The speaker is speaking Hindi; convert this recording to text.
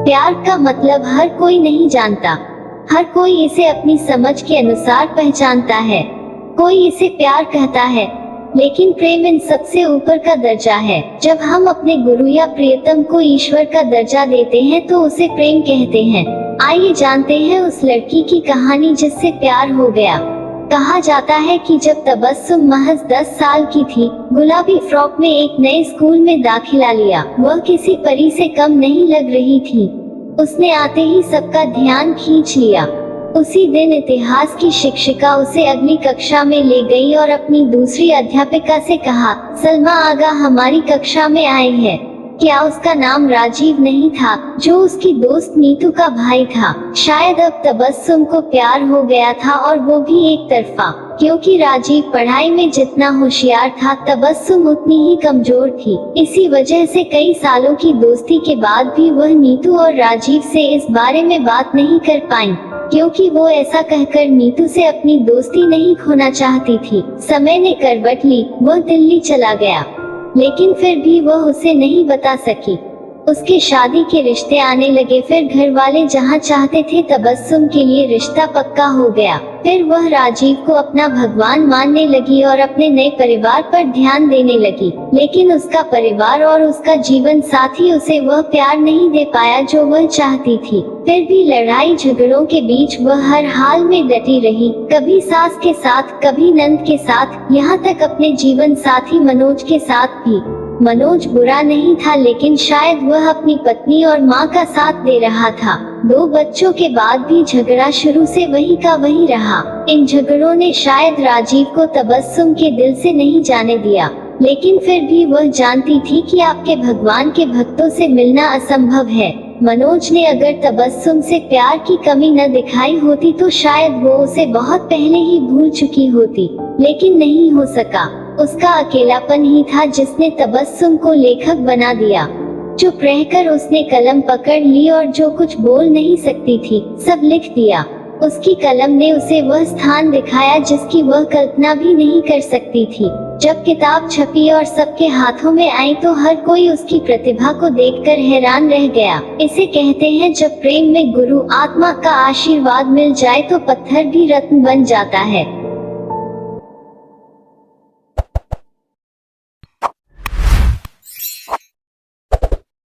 प्यार का मतलब हर कोई नहीं जानता। हर कोई इसे अपनी समझ के अनुसार पहचानता है। कोई इसे प्यार कहता है, लेकिन प्रेम इन सबसे ऊपर का दर्जा है। जब हम अपने गुरु या प्रियतम को ईश्वर का दर्जा देते हैं तो उसे प्रेम कहते हैं। आइए जानते हैं उस लड़की की कहानी जिससे प्यार हो गया। कहा जाता है कि जब तबस्सुम महज 10 साल की थी, गुलाबी फ्रॉक में एक नए स्कूल में दाखिला लिया। वह किसी परी से कम नहीं लग रही थी। उसने आते ही सबका ध्यान खींच लिया। उसी दिन इतिहास की शिक्षिका उसे अगली कक्षा में ले गई और अपनी दूसरी अध्यापिका से कहा, सलमा आगा हमारी कक्षा में आई है। क्या उसका नाम राजीव नहीं था, जो उसकी दोस्त नीतू का भाई था? शायद अब तबस्सुम को प्यार हो गया था, और वो भी एक तरफा। क्योंकि राजीव पढ़ाई में जितना होशियार था, तबस्सुम उतनी ही कमजोर थी। इसी वजह से कई सालों की दोस्ती के बाद भी वह नीतू और राजीव से इस बारे में बात नहीं कर पाई, क्योंकि वो ऐसा कहकर नीतू से अपनी दोस्ती नहीं खोना चाहती थी। समय ने करवट ली, वह दिल्ली चला गया, लेकिन फिर भी वह उसे नहीं बता सकी। उसके शादी के रिश्ते आने लगे। फिर घर वाले जहाँ चाहते थे तबस्सुम के लिए रिश्ता पक्का हो गया। फिर वह राजीव को अपना भगवान मानने लगी और अपने नए परिवार पर ध्यान देने लगी। लेकिन उसका परिवार और उसका जीवन साथी उसे वह प्यार नहीं दे पाया जो वह चाहती थी। फिर भी लड़ाई झगड़ों के बीच वह हर हाल में डटी रही, कभी सास के साथ, कभी नंद के साथ, यहाँ तक अपने जीवन साथी मनोज के साथ भी। मनोज बुरा नहीं था, लेकिन शायद वह अपनी पत्नी और माँ का साथ दे रहा था। 2 बच्चों के बाद भी झगड़ा शुरू से वही का वही रहा। इन झगड़ों ने शायद राजीव को तबस्सुम के दिल से नहीं जाने दिया, लेकिन फिर भी वह जानती थी कि आपके भगवान के भक्तों से मिलना असंभव है। मनोज ने अगर तबस्सुम से प्यार की कमी न दिखाई होती तो शायद वो उसे बहुत पहले ही भूल चुकी होती, लेकिन नहीं हो सका। उसका अकेलापन ही था जिसने तबस्सुम को लेखक बना दिया। चुप रहकर उसने कलम पकड़ ली और जो कुछ बोल नहीं सकती थी, सब लिख दिया। उसकी कलम ने उसे वह स्थान दिखाया जिसकी वह कल्पना भी नहीं कर सकती थी। जब किताब छपी और सबके हाथों में आई तो हर कोई उसकी प्रतिभा को देखकर हैरान रह गया। इसे कहते हैं जब प्रेम में गुरु आत्मा का आशीर्वाद मिल जाए तो पत्थर भी रत्न बन जाता है।